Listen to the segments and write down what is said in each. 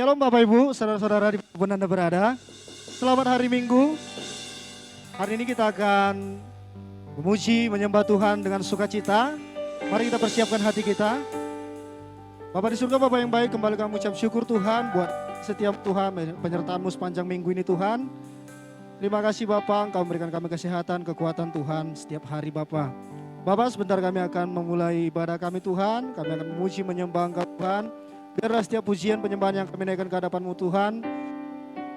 Shalom Bapak Ibu, saudara-saudara dimanapun Anda berada. Selamat hari Minggu. Hari ini kita akan memuji, menyembah Tuhan dengan sukacita. Mari kita persiapkan hati kita. Bapak di surga, Bapak yang baik, kembali kami ucap syukur Tuhan buat setiap Tuhan penyertaan-Mu sepanjang minggu ini Tuhan. Terima kasih Bapak, Engkau memberikan kami kesehatan, kekuatan Tuhan setiap hari Bapak. Bapak, sebentar kami akan memulai ibadah kami Tuhan. Kami akan memuji, menyembah Engkau Tuhan. Biarlah setiap pujian penyembahan yang kami naikkan ke hadapan-Mu Tuhan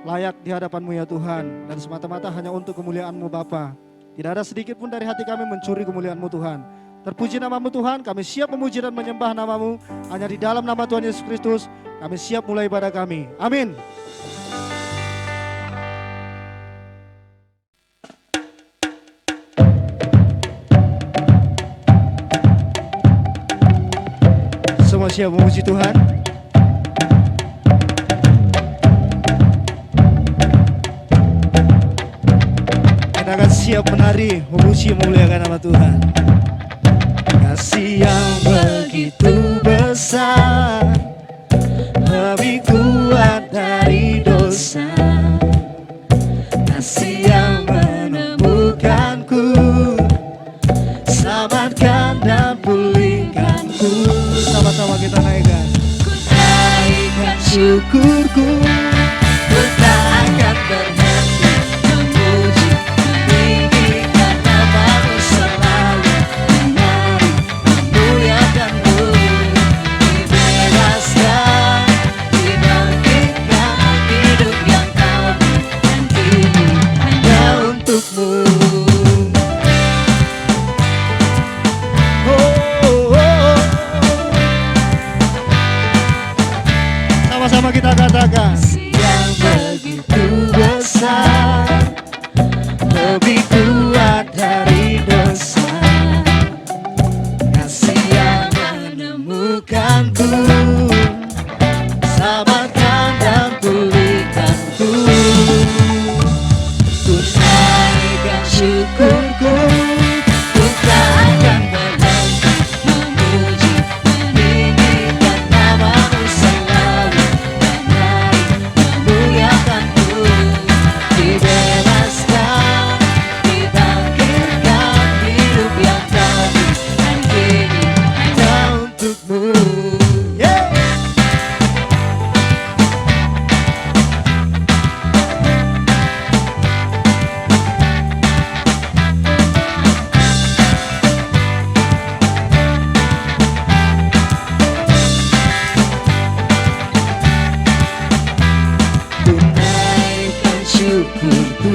layak di hadapan-Mu ya Tuhan. Dan semata-mata hanya untuk kemuliaan-Mu Bapa. Tidak ada sedikit pun dari hati kami mencuri kemuliaan-Mu Tuhan. Terpuji nama-Mu Tuhan, kami siap memuji dan menyembah nama-Mu. Hanya di dalam nama Tuhan Yesus Kristus kami siap mulai ibadah kami. Amin. Semua siap memuji Tuhan. Kita akan siap menari, memuji, memuliakan nama Tuhan. Kasih yang begitu besar, lebih kuat dari dosa. Kasih yang menemukanku, selamatkan dan pulihkanku. Sama-sama kita naikkan. Ku naikkan syukurku, ku tak akan berhenti memuji, meninggikan nama-Mu selalu, menari, memuliakan-Mu, dibebaskan, dibangkitkan, hidup yang Kau berikan kini hanya untuk-Mu. Sama-sama kita katakan. Yang begitu besar, lebih kuat dari dosa. Kasih yang menemukanku, selamatkan dan pulihkanku. Ku naikkan syukurku, ku tak akan berhenti memuji, meninggikan nama-Mu selalu, menari, memuliakan-Mu, dibebaskan, dibangkitkan, hidup yang Kau berikan kini hanya untuk-Mu. Yeah. Ku naikkan syukurku,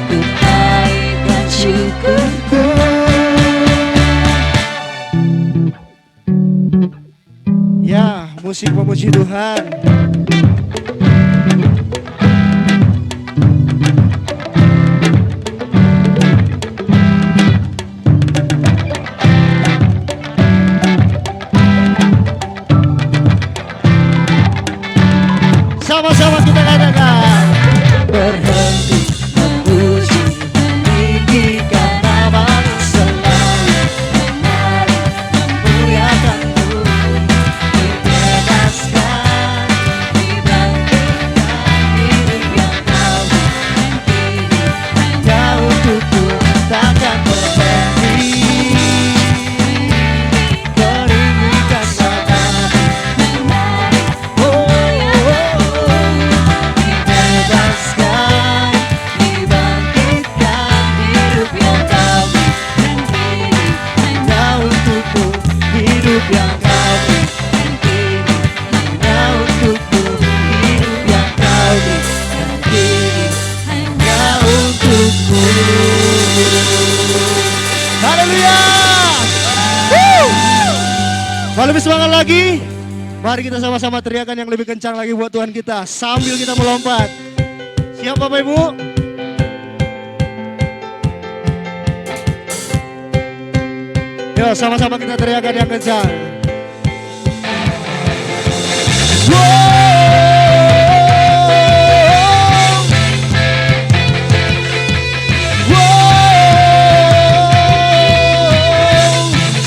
ku naikkan syukurku. Ya, musik memuji Tuhan. Sama-sama kita katakan. Berhenti memuji, meninggikan nama-Mu selalu, menari, memuliakan-Mu, dibebaskan, dibangkitkan, hidup yang Kau berikan kini hanya untuk-Mu, takkan berhenti. Meninggikan nama-Mu, menari, dibebaskan, dibangkitkan, hidup yang Kau berikan kini hanya untuk-Mu, hidup yang Kau berikan kini hanya untuk-Mu, hidup yang Kau berikan kini hanya untuk-Mu. Haleluya. Mau lebih semangat lagi? Mari kita sama-sama teriakan yang lebih kencang lagi buat Tuhan kita sambil kita melompat. Siap Bapak Ibu? Yuk sama-sama kita teriakan yang kencang.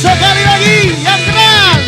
Sekali lagi yang keras.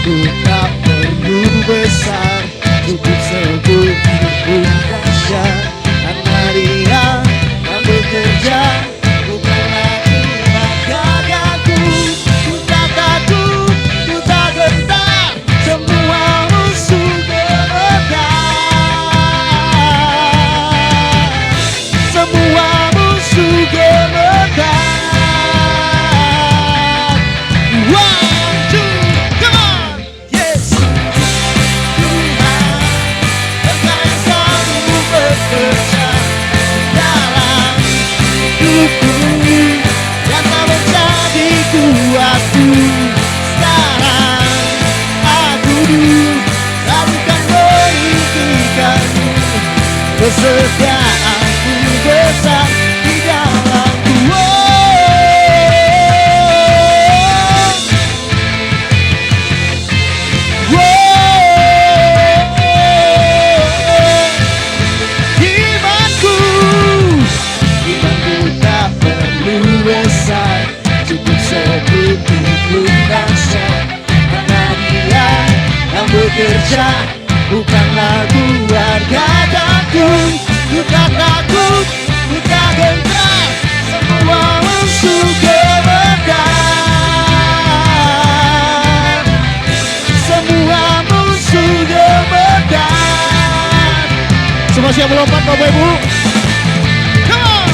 Ku tak perlu besar, cukup sebut hidupku dahsyat. Karena Dia yang bekerja, bukan lagi gagaku. Ku tak takut, ku tak gentar, semua musuh gemetar. Semua musuh gemetar. One, two, come on! Yes! Tuhan, Engkau yang selalu bekerja dalam hidupku, yang tak menjadi kuatku. Sekarang aku lakukan meninggikanmu, kesetiaanku besar di dalamku. Imanku tak perlu besar, cukup sebut hidupku dahsyat. Karena Dia yang bekerja, bukanlah keluarga takut. Ku tak takut, ku tak gentar, semua musuh gemetar. Semua musuh gemetar. Semua siap melompat Bapak Ibu? Come on!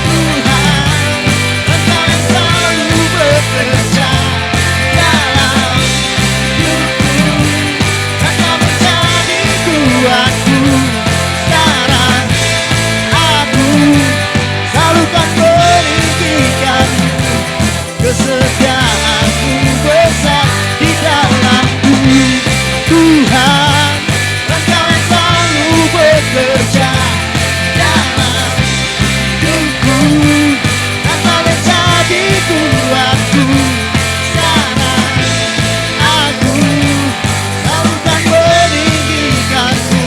Tuhan, Engkau yang selalu bekerja dalam hidupku, Engkau menjadi kuatku. Sekarang aku selalu kan meninggikanmu, kesetiaanku besar di dalamku. Tuhan, Engkau yang selalu bekerja dalam hidupku, Engkau menjadi kuatku. Sekarang aku selalu kan meninggikanmu,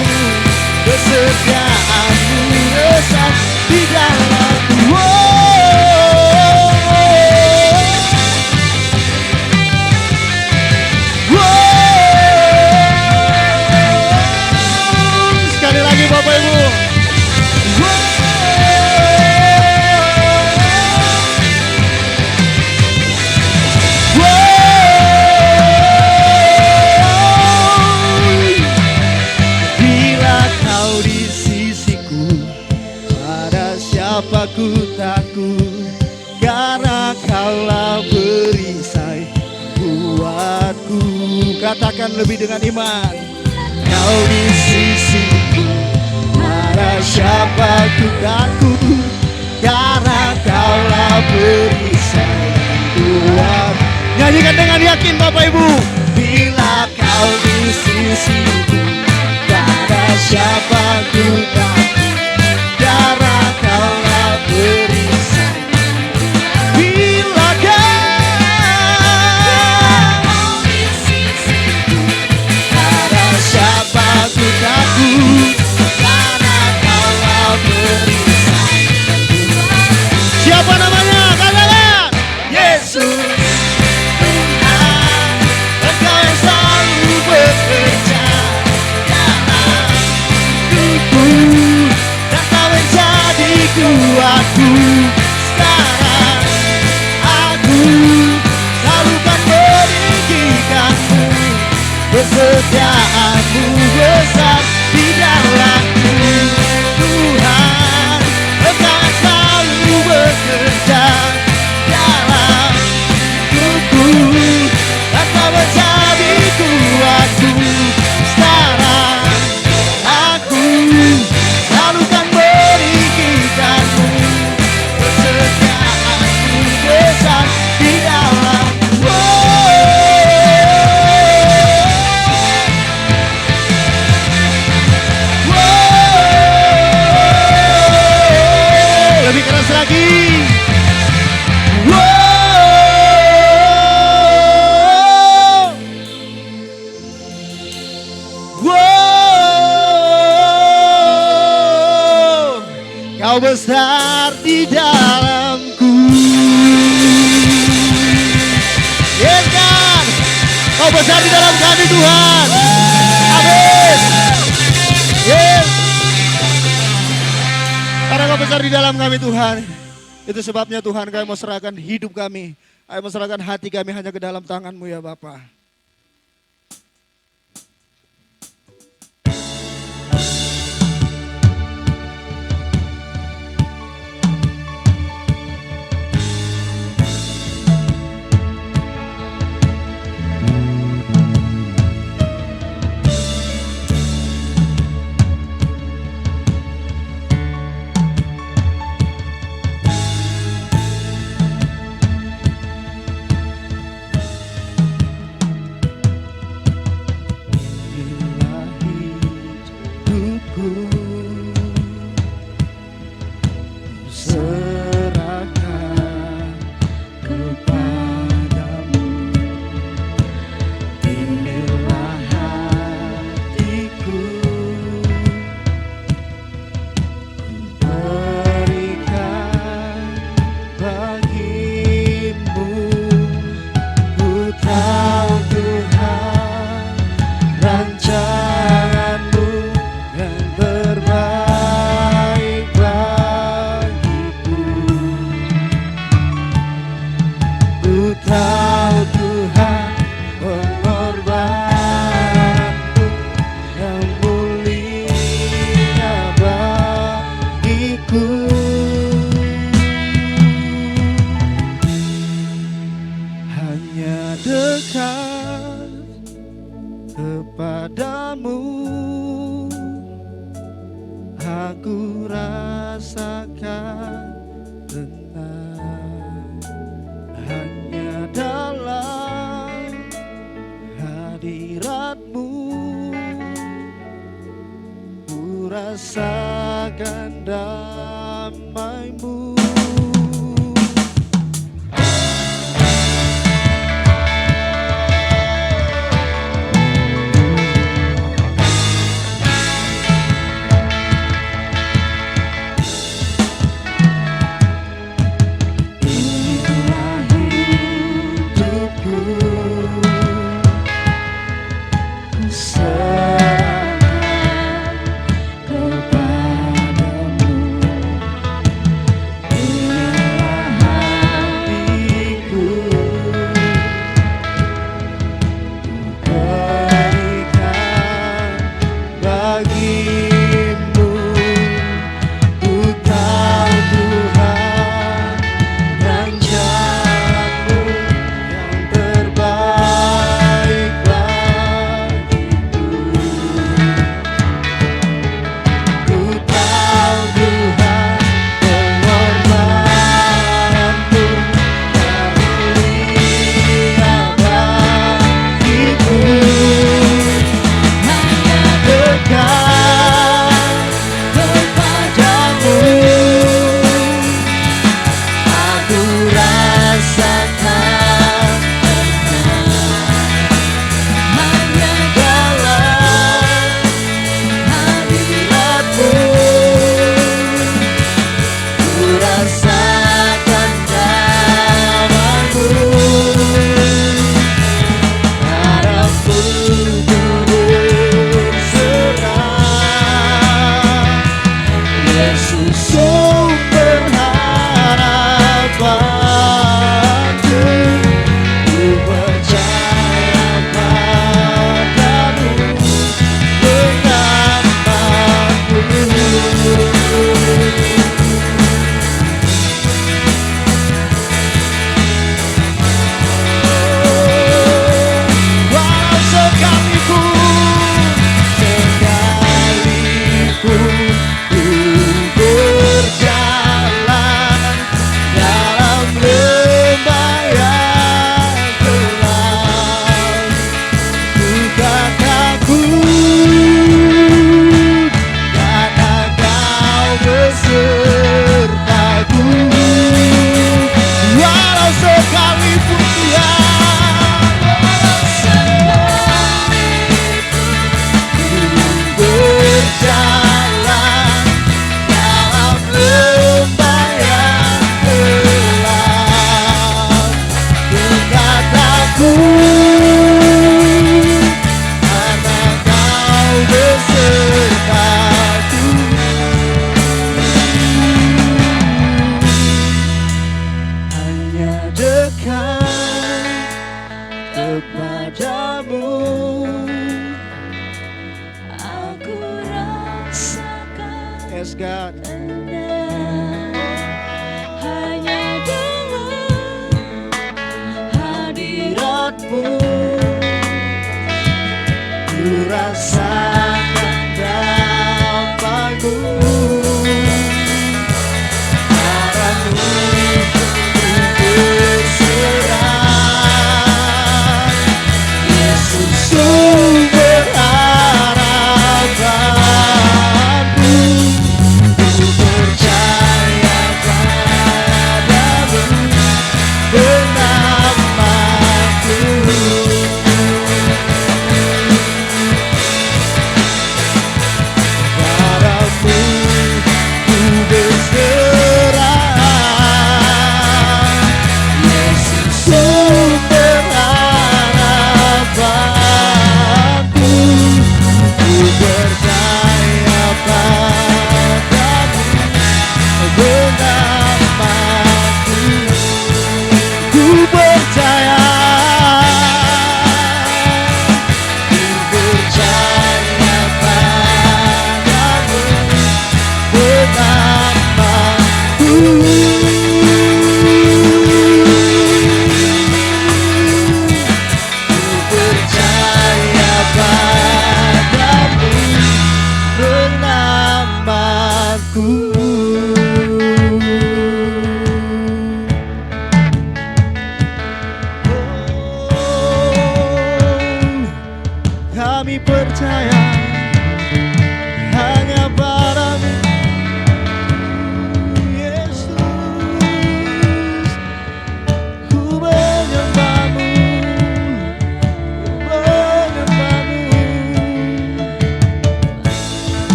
kesetiaanmu besar di dalamku. Sekali lagi Bapak Ibu. Bila Kau di sisiku, pada siapa ku takut? Karena Kaulah perisai buatku. Katakan lebih dengan iman. Kau di sisiku, pada siapa ku takut? Karena Kaulah perisai buat. Nyanyikan dengan yakin Bapak Ibu. Bila Kau di sisiku, pada siapa ku takut? Karena Kaulah perisai. Bila Kau di sisiku, pada siapa ku takut? Karena Kaulah perisai. Siapa namanya? Katakan Yesus. Tuhan, Engkau yang selalu bekerja dalam besar di dalam kami Tuhan. Amin. Yes. Karena Engkau besar di dalam kami Tuhan. Itu sebabnya Tuhan kami mau serahkan hidup kami. Kami mau serahkan hati kami hanya ke dalam tangan-Mu ya Bapa. Aku rasakan tenang hanya dalam hadirat-Mu. Ku rasakan damai-Mu.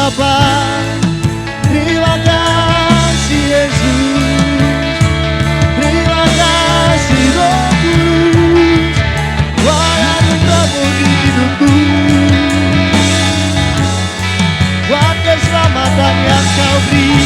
Bapa, terima kasih Yesus, terima kasih Roh Kudus, buat anugerah-Mu di hidupku, buat keselamatan yang Kau beri.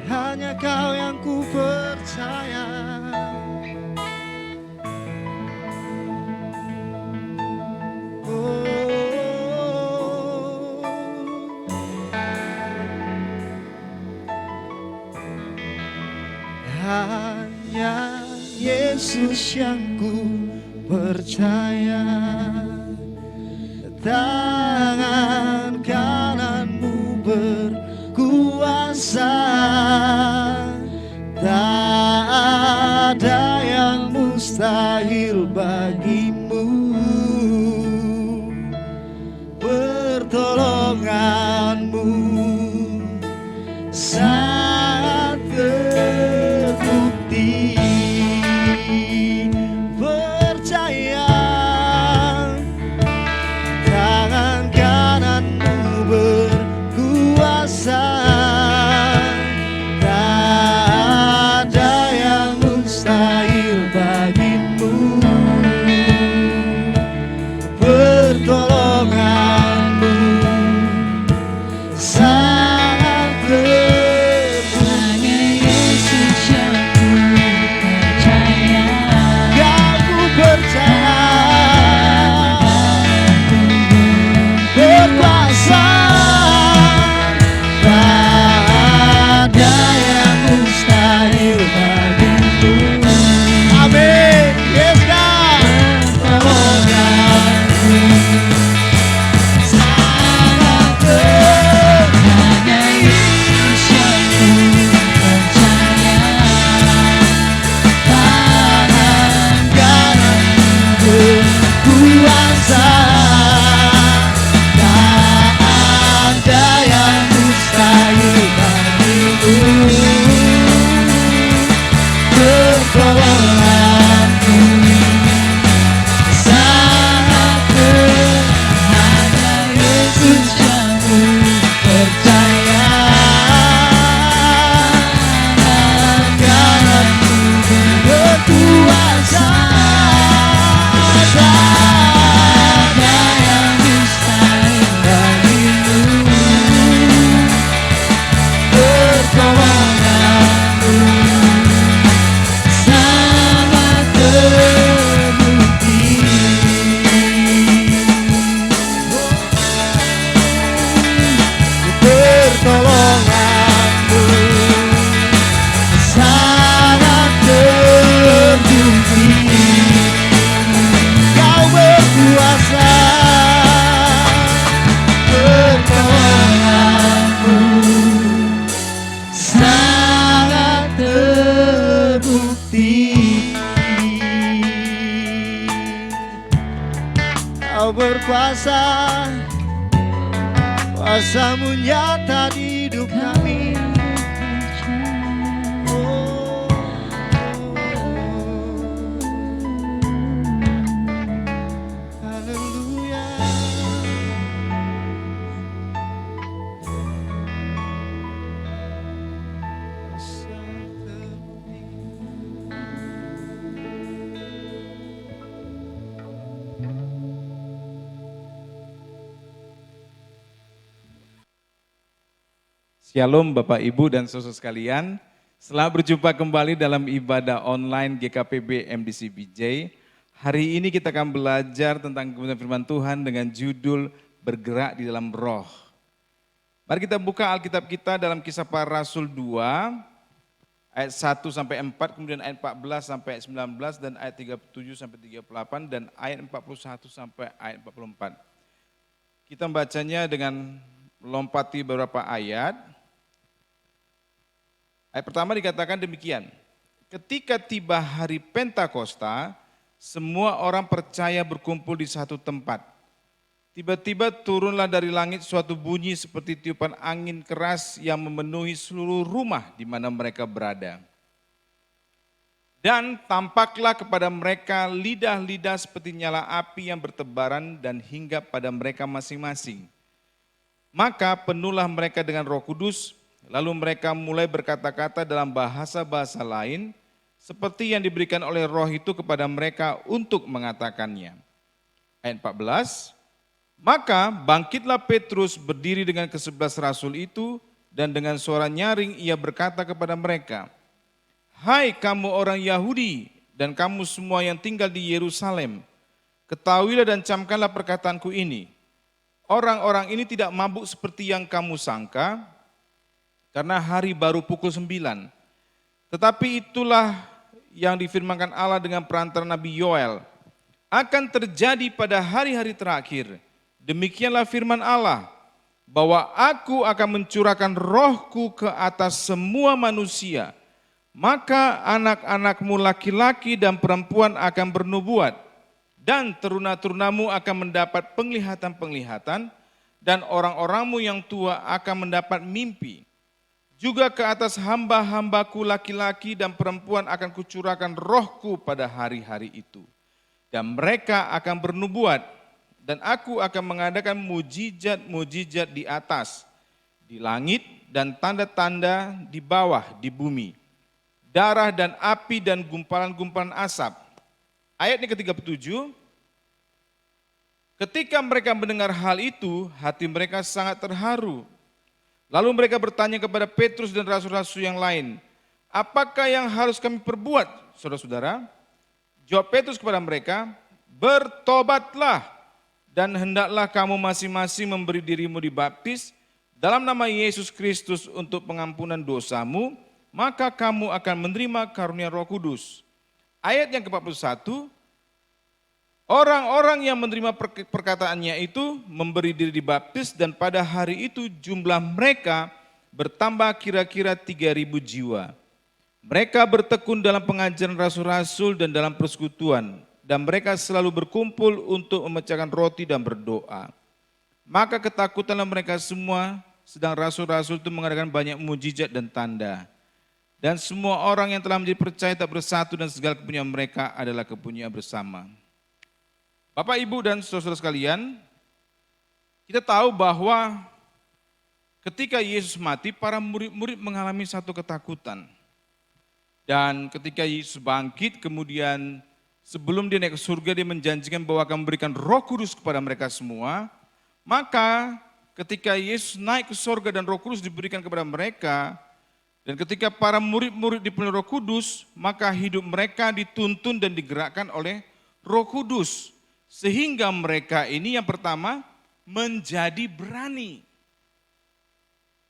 Hanya Kau yang ku percaya. Hanya Yesus yang ku percaya. Tangan kanan-Mu berkuasa, tak ada yang mustahil bagi-Mu. Pertolongan-Mu sangat terbukti. Percaya, tangan kanan-Mu berkuasa, tak ada yang mustahil bagi-Mu. Pertolongan-Mu sangat terbukti. Hanya Yesus yang ku percaya. Kau ku percaya. Berkuasa, tak ada yang mustahil bagi-Mu. Amin. Yes, God. Pertolongan-Mu sangat terbukti. Hanya Yesus yang ku percaya. Tangan kanan-Mu berkuasa, tak ada yang mustahil bagi-Mu. Pertolongan-Mu sangat terbukti. Hanya Yesus yang ku percaya. Tangan kanan-Mu berkuasa, tak ada yang mustahil bagi-Mu. Pertolongan-Mu sangat terbukti. Pertolongan-Mu sangat terbukti. Kau berkuasa. Pertolongan-Mu sangat terbukti. Kau berkuasa, kuasa-Mu nyata di hidup kami. Oh, haleluya. Kuasa terbukti. Shalom Bapak Ibu dan saudara sekalian. Selamat berjumpa kembali dalam ibadah online GKPB MDC BJ. Hari ini kita akan belajar tentang kebenaran firman Tuhan dengan judul Bergerak di dalam Roh. Mari kita buka Alkitab kita dalam Kisah Para Rasul 2 ayat 1 sampai 4, kemudian ayat 14 sampai ayat 19 dan ayat 37 sampai 38 dan ayat 41 sampai ayat 44. Kita membacanya dengan melompati beberapa ayat. Ayat pertama dikatakan demikian, ketika tiba hari Pentakosta, semua orang percaya berkumpul di satu tempat. Tiba-tiba turunlah dari langit suatu bunyi seperti tiupan angin keras yang memenuhi seluruh rumah di mana mereka berada. Dan tampaklah kepada mereka lidah-lidah seperti nyala api yang bertebaran dan hinggap pada mereka masing-masing. Maka penuhlah mereka dengan Roh Kudus. Lalu mereka mulai berkata-kata dalam bahasa-bahasa lain, seperti yang diberikan oleh Roh itu kepada mereka untuk mengatakannya. Ayat 14, maka bangkitlah Petrus berdiri dengan ke-11 rasul itu, dan dengan suara nyaring ia berkata kepada mereka, hai kamu orang Yahudi, dan kamu semua yang tinggal di Yerusalem, ketahuilah dan camkanlah perkataanku ini. Orang-orang ini tidak mabuk seperti yang kamu sangka, karena hari baru pukul 9. Tetapi itulah yang difirmankan Allah dengan perantara Nabi Yoel. Akan terjadi pada hari-hari terakhir. Demikianlah firman Allah, bahwa aku akan mencurahkan rohku ke atas semua manusia. Maka anak-anakmu laki-laki dan perempuan akan bernubuat. Dan teruna-terunamu akan mendapat penglihatan-penglihatan. Dan orang-orangmu yang tua akan mendapat mimpi. Juga ke atas hamba-hambaku laki-laki dan perempuan akan kucurahkan rohku pada hari-hari itu. Dan mereka akan bernubuat, dan aku akan mengadakan mujizat-mujizat di atas, di langit, dan tanda-tanda di bawah, di bumi. Darah dan api dan gumpalan-gumpalan asap. Ayat yang ke-37, ketika mereka mendengar hal itu, hati mereka sangat terharu. Lalu mereka bertanya kepada Petrus dan rasul-rasul yang lain, apakah yang harus kami perbuat, saudara-saudara? Jawab Petrus kepada mereka, bertobatlah dan hendaklah kamu masing-masing memberi dirimu dibaptis dalam nama Yesus Kristus untuk pengampunan dosamu, maka kamu akan menerima karunia Roh Kudus. Ayat yang ke-41, orang-orang yang menerima perkataannya itu memberi diri dibaptis dan pada hari itu jumlah mereka bertambah kira-kira 3.000 jiwa. Mereka bertekun dalam pengajaran rasul-rasul dan dalam persekutuan dan mereka selalu berkumpul untuk memecahkan roti dan berdoa. Maka ketakutanlah mereka semua, sedang rasul-rasul itu mengadakan banyak mujizat dan tanda. Dan semua orang yang telah menjadi percaya tak bersatu dan segala kepunyaan mereka adalah kepunyaan bersama. Bapak, Ibu, dan saudara sekalian, kita tahu bahwa ketika Yesus mati, para murid-murid mengalami satu ketakutan. Dan ketika Yesus bangkit, kemudian sebelum dia naik ke surga, dia menjanjikan bahwa akan memberikan Roh Kudus kepada mereka semua. Maka ketika Yesus naik ke surga dan Roh Kudus diberikan kepada mereka, dan ketika para murid-murid dipenuhi Roh Kudus, maka hidup mereka dituntun dan digerakkan oleh Roh Kudus. Sehingga mereka ini yang pertama menjadi berani.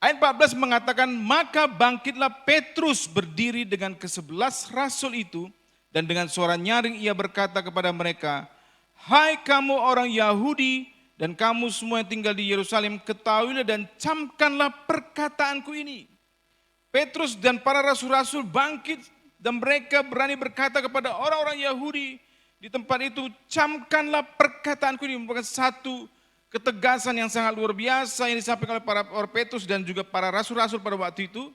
Ayat 14 mengatakan, maka bangkitlah Petrus berdiri dengan ke-11 rasul itu, dan dengan suara nyaring ia berkata kepada mereka, hai kamu orang Yahudi dan kamu semua yang tinggal di Yerusalem, ketahuilah dan camkanlah perkataanku ini. Petrus dan para rasul-rasul bangkit dan mereka berani berkata kepada orang-orang Yahudi, di tempat itu, camkanlah perkataanku ini, merupakan satu ketegasan yang sangat luar biasa yang disampaikan oleh para Petrus dan juga para rasul-rasul pada waktu itu,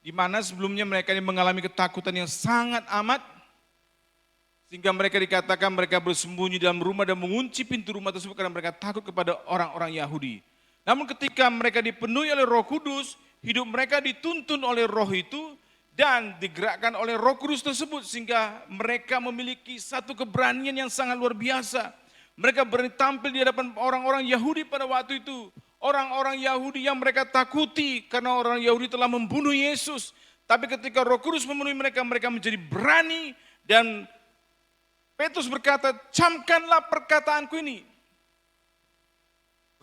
di mana sebelumnya mereka ini mengalami ketakutan yang sangat amat, sehingga mereka dikatakan mereka bersembunyi dalam rumah dan mengunci pintu rumah tersebut karena mereka takut kepada orang-orang Yahudi. Namun ketika mereka dipenuhi oleh Roh Kudus, hidup mereka dituntun oleh Roh itu, dan digerakkan oleh Roh Kudus tersebut sehingga mereka memiliki satu keberanian yang sangat luar biasa. Mereka berani tampil di hadapan orang-orang Yahudi pada waktu itu. orang-orang Yahudi yang mereka takuti karena orang Yahudi telah membunuh Yesus. Tapi ketika Roh Kudus memenuhi mereka, mereka menjadi berani dan Petrus berkata, camkanlah perkataanku ini.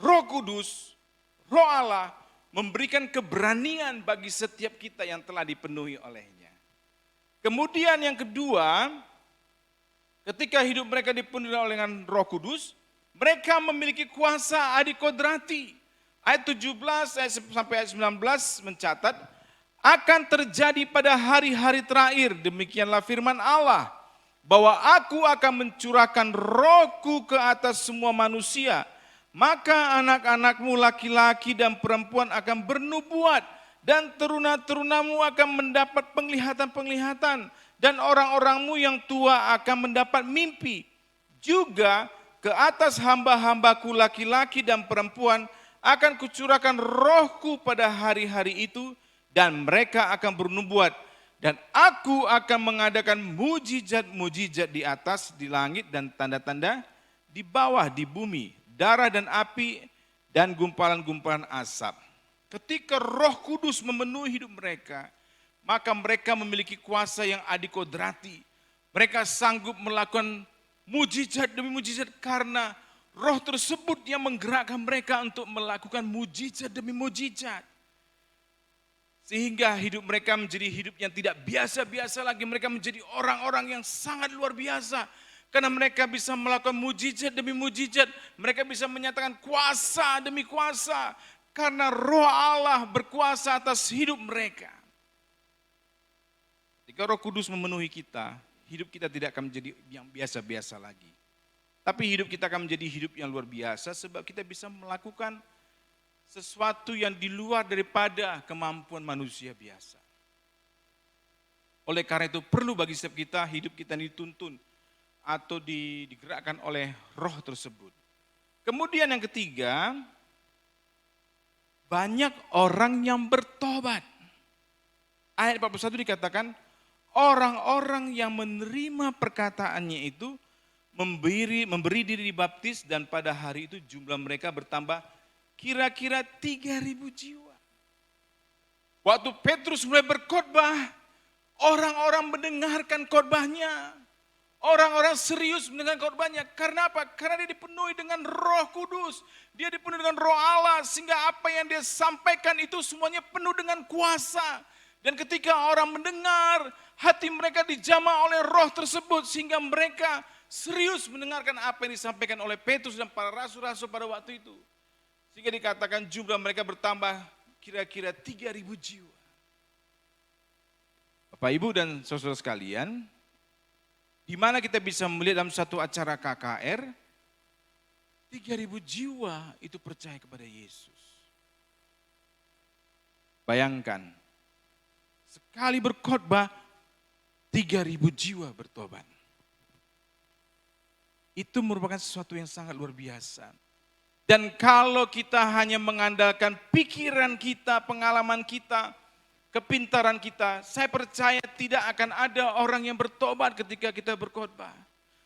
Roh Kudus, Roh Allah memberikan keberanian bagi setiap kita yang telah dipenuhi olehnya. Kemudian yang kedua, ketika hidup mereka dipenuhi oleh Roh Kudus, mereka memiliki kuasa adikodrati. Ayat 17 sampai ayat 19 mencatat, akan terjadi pada hari-hari terakhir, demikianlah firman Allah, bahwa aku akan mencurahkan rohku ke atas semua manusia, maka anak-anakmu laki-laki dan perempuan akan bernubuat, dan teruna-terunamu akan mendapat penglihatan-penglihatan, dan orang-orangmu yang tua akan mendapat mimpi. Juga ke atas hamba-hambaku laki-laki dan perempuan akan kucurahkan rohku pada hari-hari itu, dan mereka akan bernubuat, dan aku akan mengadakan mujizat-mujizat di atas, di langit, dan tanda-tanda di bawah, di bumi, darah dan api, dan gumpalan-gumpalan asap. Ketika Roh Kudus memenuhi hidup mereka, maka mereka memiliki kuasa yang adikodrati. Mereka sanggup melakukan mujizat demi mujizat karena Roh tersebut yang menggerakkan mereka untuk melakukan mujizat demi mujizat. Sehingga hidup mereka menjadi hidup yang tidak biasa-biasa lagi. Mereka menjadi orang-orang yang sangat luar biasa. Karena mereka bisa melakukan mujizat demi mujizat. Mereka bisa menyatakan kuasa demi kuasa. Karena Roh Allah berkuasa atas hidup mereka. Jika Roh Kudus memenuhi kita, hidup kita tidak akan menjadi yang biasa-biasa lagi. Tapi hidup kita akan menjadi hidup yang luar biasa sebab kita bisa melakukan sesuatu yang di luar daripada kemampuan manusia biasa. Oleh karena itu perlu bagi setiap kita, hidup kita dituntun atau digerakkan oleh Roh tersebut. Kemudian yang ketiga, banyak orang yang bertobat. Ayat 41 dikatakan, orang-orang yang menerima perkataannya itu memberi diri dibaptis, dan pada hari itu jumlah mereka bertambah kira-kira 3.000 jiwa. Waktu Petrus mulai berkhotbah, orang-orang mendengarkan khotbahnya. Orang-orang serius mendengarkan khotbahnya. Karena apa? Karena dia dipenuhi dengan Roh Kudus. Dia dipenuhi dengan Roh Allah. Sehingga apa yang dia sampaikan itu semuanya penuh dengan kuasa. Dan ketika orang mendengar, hati mereka dijamah oleh Roh tersebut. Sehingga mereka serius mendengarkan apa yang disampaikan oleh Petrus dan para rasul-rasul pada waktu itu. Sehingga dikatakan jumlah mereka bertambah kira-kira 3.000 jiwa. Bapak, Ibu, dan saudara sekalian, di mana kita bisa melihat dalam satu acara KKR, 3.000 jiwa itu percaya kepada Yesus. Bayangkan, sekali berkhotbah, 3.000 jiwa bertobat. Itu merupakan sesuatu yang sangat luar biasa. Dan kalau kita hanya mengandalkan pikiran kita, pengalaman kita, kepintaran kita, saya percaya tidak akan ada orang yang bertobat ketika kita berkhotbah.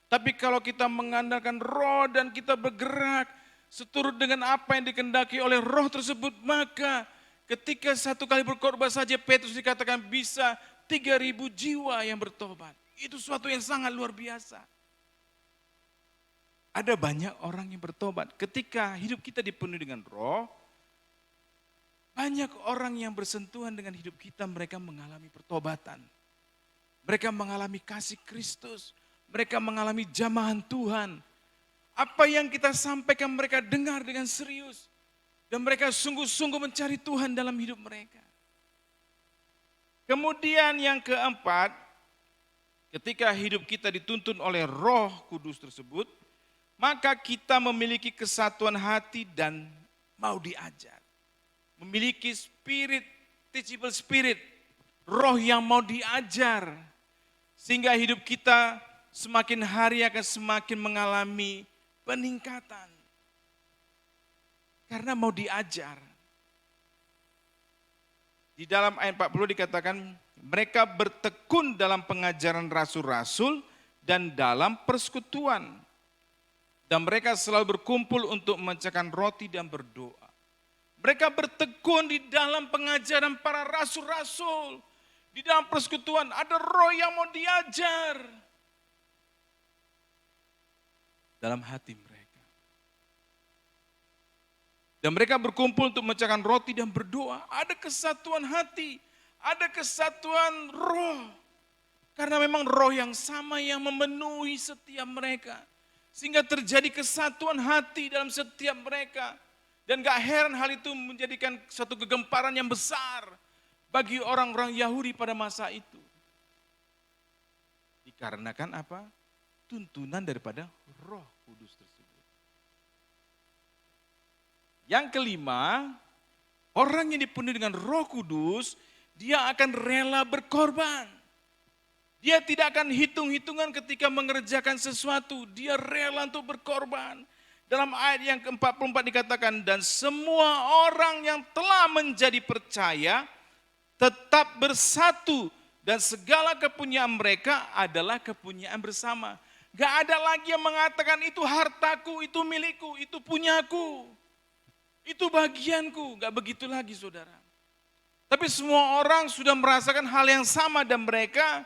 Tapi kalau kita mengandalkan Roh dan kita bergerak seturut dengan apa yang dikehendaki oleh Roh tersebut, maka ketika satu kali berkhotbah saja Petrus dikatakan bisa 3.000 jiwa yang bertobat. Itu suatu yang sangat luar biasa. Ada banyak orang yang bertobat. Ketika hidup kita dipenuhi dengan Roh, banyak orang yang bersentuhan dengan hidup kita, mereka mengalami pertobatan. Mereka mengalami kasih Kristus. Mereka mengalami jamahan Tuhan. Apa yang kita sampaikan mereka dengar dengan serius. Dan mereka sungguh-sungguh mencari Tuhan dalam hidup mereka. Kemudian yang keempat, ketika hidup kita dituntun oleh Roh Kudus tersebut, maka kita memiliki kesatuan hati dan mau diajar. Memiliki spirit, teachable spirit, roh yang mau diajar. Sehingga hidup kita semakin hari akan semakin mengalami peningkatan. Karena mau diajar. Di dalam ayat 40 dikatakan, mereka bertekun dalam pengajaran rasul-rasul dan dalam persekutuan. Dan mereka selalu berkumpul untuk memecahkan roti dan berdoa. Mereka bertekun di dalam pengajaran para rasul-rasul. Di dalam persekutuan ada roh yang mau diajar. Dalam hati mereka. Dan mereka berkumpul untuk memecahkan roti dan berdoa. Ada kesatuan hati, ada kesatuan roh. Karena memang roh yang sama yang memenuhi setiap mereka. Sehingga terjadi kesatuan hati dalam setiap mereka. Dan gak heran hal itu menjadikan satu kegemparan yang besar bagi orang-orang Yahudi pada masa itu. Dikarenakan apa? Tuntunan daripada Roh Kudus tersebut. Yang kelima, orang yang dipenuhi dengan Roh Kudus, dia akan rela berkorban. Dia tidak akan hitung-hitungan ketika mengerjakan sesuatu, dia rela untuk berkorban. Dalam ayat yang ke-44 dikatakan, dan semua orang yang telah menjadi percaya tetap bersatu dan segala kepunyaan mereka adalah kepunyaan bersama. Gak ada lagi yang mengatakan itu hartaku, itu milikku, itu punyaku, itu bagianku. Gak begitu lagi saudara. Tapi semua orang sudah merasakan hal yang sama dan mereka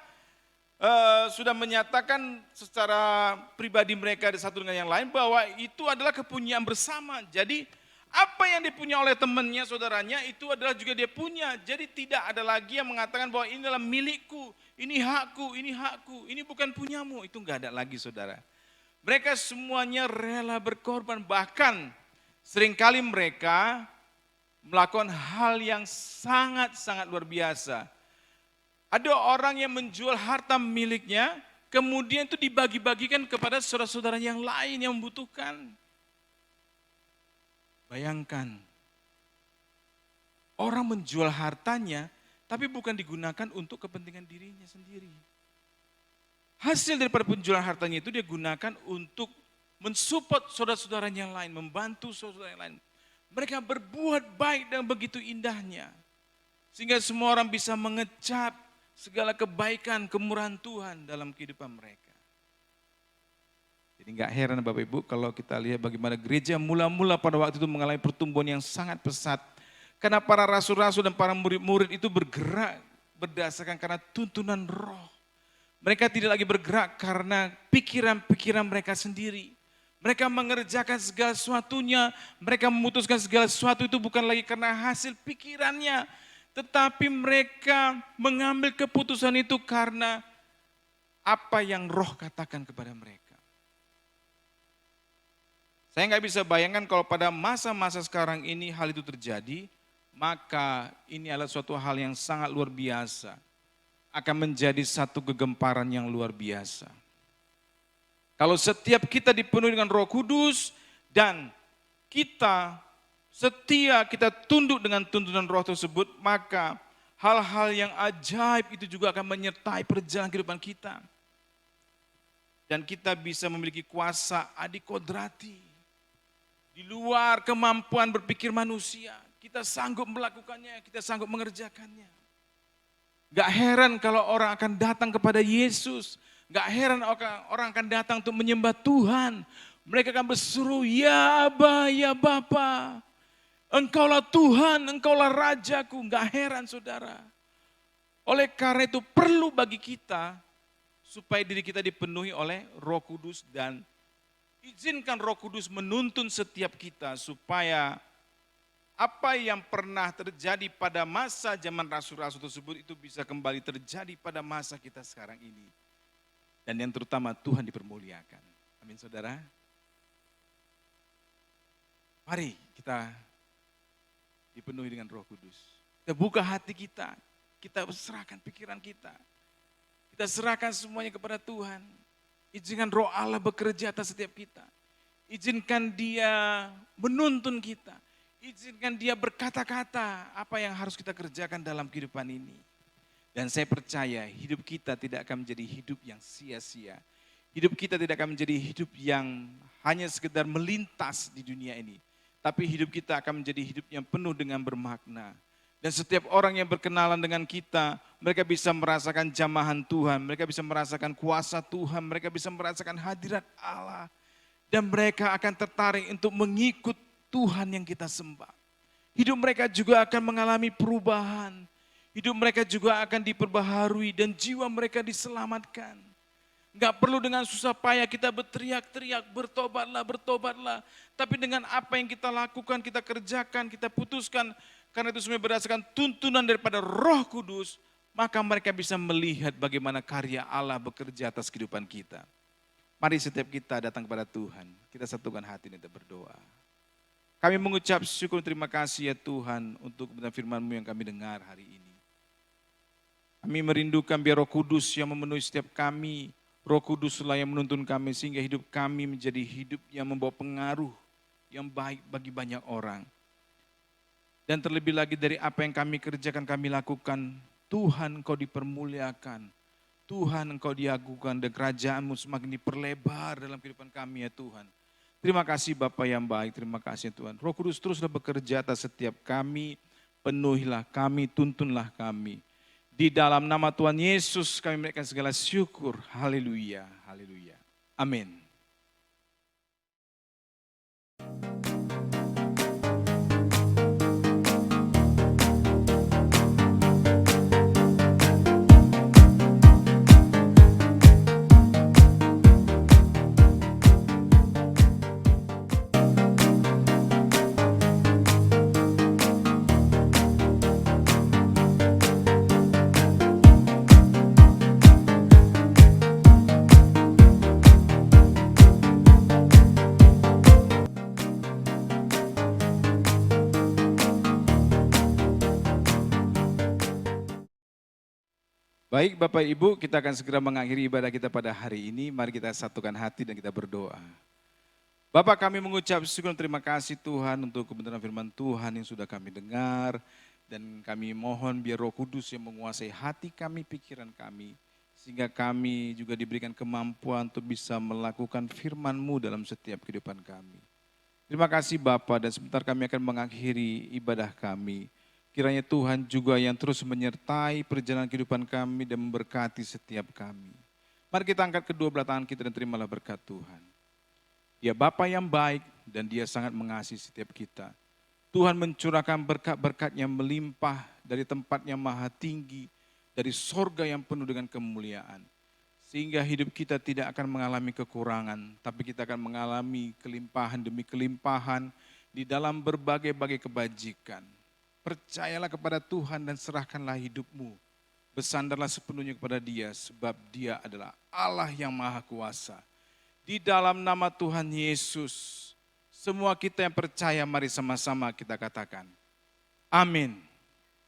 sudah menyatakan secara pribadi mereka satu dengan yang lain bahwa itu adalah kepunyaan bersama. Jadi apa yang dipunya oleh temannya, saudaranya itu adalah juga dia punya. Jadi tidak ada lagi yang mengatakan bahwa ini adalah milikku, ini hakku, ini bukan punyamu. Itu enggak ada lagi saudara. Mereka semuanya rela berkorban, bahkan seringkali mereka melakukan hal yang sangat-sangat luar biasa. Ada orang yang menjual harta miliknya, kemudian itu dibagi-bagikan kepada saudara-saudara yang lain yang membutuhkan. Bayangkan, orang menjual hartanya, tapi bukan digunakan untuk kepentingan dirinya sendiri. Hasil daripada penjualan hartanya itu dia gunakan untuk mensupport saudara-saudara yang lain, membantu saudara yang lain. Mereka berbuat baik dan begitu indahnya. Sehingga semua orang bisa mengecap segala kebaikan, kemurahan Tuhan dalam kehidupan mereka. Jadi enggak heran Bapak Ibu kalau kita lihat bagaimana gereja mula-mula pada waktu itu mengalami pertumbuhan yang sangat pesat. Karena para rasul-rasul dan para murid-murid itu bergerak berdasarkan karena tuntunan roh. Mereka tidak lagi bergerak karena pikiran-pikiran mereka sendiri. Mereka mengerjakan segala sesuatunya, mereka memutuskan segala sesuatu itu bukan lagi karena hasil pikirannya, tetapi mereka mengambil keputusan itu karena apa yang roh katakan kepada mereka. Saya nggak bisa bayangkan kalau pada masa-masa sekarang ini hal itu terjadi, maka ini adalah suatu hal yang sangat luar biasa. Akan menjadi satu kegemparan yang luar biasa. Kalau setiap kita dipenuhi dengan Roh Kudus dan kita setia, kita tunduk dengan tuntunan roh tersebut, maka hal-hal yang ajaib itu juga akan menyertai perjalanan kehidupan kita. Dan kita bisa memiliki kuasa adikodrati. Di luar kemampuan berpikir manusia, kita sanggup melakukannya, kita sanggup mengerjakannya. Gak heran kalau orang akan datang kepada Yesus, gak heran orang akan datang untuk menyembah Tuhan. Mereka akan berseru, ya Aba, ya Bapa. Engkaulah Tuhan, engkaulah Rajaku. Gak heran saudara. Oleh karena itu perlu bagi kita supaya diri kita dipenuhi oleh Roh Kudus dan izinkan Roh Kudus menuntun setiap kita supaya apa yang pernah terjadi pada masa zaman rasul-rasul tersebut itu bisa kembali terjadi pada masa kita sekarang ini. Dan yang terutama Tuhan dipermuliakan. Amin saudara. Mari kita dipenuhi dengan Roh Kudus. Kita buka hati kita serahkan pikiran kita serahkan semuanya kepada Tuhan. Izinkan Roh Allah bekerja atas setiap kita. Izinkan Dia menuntun kita. Izinkan Dia berkata-kata apa yang harus kita kerjakan dalam kehidupan ini. Dan saya percaya hidup kita tidak akan menjadi hidup yang sia-sia. Hidup kita tidak akan menjadi hidup yang hanya sekedar melintas di dunia ini. Tapi hidup kita akan menjadi hidup yang penuh dengan bermakna. Dan setiap orang yang berkenalan dengan kita, mereka bisa merasakan jamahan Tuhan, mereka bisa merasakan kuasa Tuhan, mereka bisa merasakan hadirat Allah. Dan mereka akan tertarik untuk mengikut Tuhan yang kita sembah. Hidup mereka juga akan mengalami perubahan. Hidup mereka juga akan diperbaharui dan jiwa mereka diselamatkan. Enggak perlu dengan susah payah kita berteriak-teriak, bertobatlah, bertobatlah. Tapi dengan apa yang kita lakukan, kita kerjakan, kita putuskan. Karena itu semua berdasarkan tuntunan daripada Roh Kudus. Maka mereka bisa melihat bagaimana karya Allah bekerja atas kehidupan kita. Mari setiap kita datang kepada Tuhan. Kita satukan hati dan kita berdoa. Kami mengucap syukur terima kasih ya Tuhan untuk kebenaran firman-Mu yang kami dengar hari ini. Kami merindukan biar Roh Kudus yang memenuhi setiap kami. Roh Kuduslah yang menuntun kami sehingga hidup kami menjadi hidup yang membawa pengaruh yang baik bagi banyak orang. Dan terlebih lagi dari apa yang kami kerjakan, kami lakukan, Tuhan Engkau dipermuliakan. Tuhan Engkau diagungkan dan kerajaan-Mu semakin diperlebar dalam kehidupan kami ya Tuhan. Terima kasih Bapa yang baik, terima kasih Tuhan. Roh Kudus teruslah bekerja atas setiap kami, penuhilah kami, tuntunlah kami. Di dalam nama Tuhan Yesus kami memberikan segala syukur. Haleluya, haleluya. Amin. Baik Bapak Ibu, kita akan segera mengakhiri ibadah kita pada hari ini. Mari kita satukan hati dan kita berdoa. Bapak kami mengucap syukur dan terima kasih Tuhan untuk kebenaran firman Tuhan yang sudah kami dengar. Dan kami mohon biar Roh Kudus yang menguasai hati kami, pikiran kami. Sehingga kami juga diberikan kemampuan untuk bisa melakukan firman-Mu dalam setiap kehidupan kami. Terima kasih Bapak dan sebentar kami akan mengakhiri ibadah kami. Kiranya Tuhan juga yang terus menyertai perjalanan kehidupan kami dan memberkati setiap kami. Mari kita angkat kedua belah tangan kita dan terimalah berkat Tuhan. Dia Bapa yang baik dan Dia sangat mengasihi setiap kita. Tuhan mencurahkan berkat-berkat yang melimpah dari tempat yang maha tinggi, dari sorga yang penuh dengan kemuliaan. Sehingga hidup kita tidak akan mengalami kekurangan, tapi kita akan mengalami kelimpahan demi kelimpahan di dalam berbagai-bagai kebajikan. Percayalah kepada Tuhan dan serahkanlah hidupmu. Bersandarlah sepenuhnya kepada Dia sebab Dia adalah Allah yang maha kuasa. Di dalam nama Tuhan Yesus, semua kita yang percaya mari sama-sama kita katakan. Amin.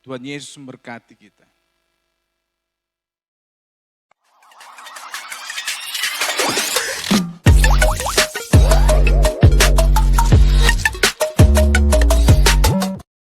Tuhan Yesus memberkati kita.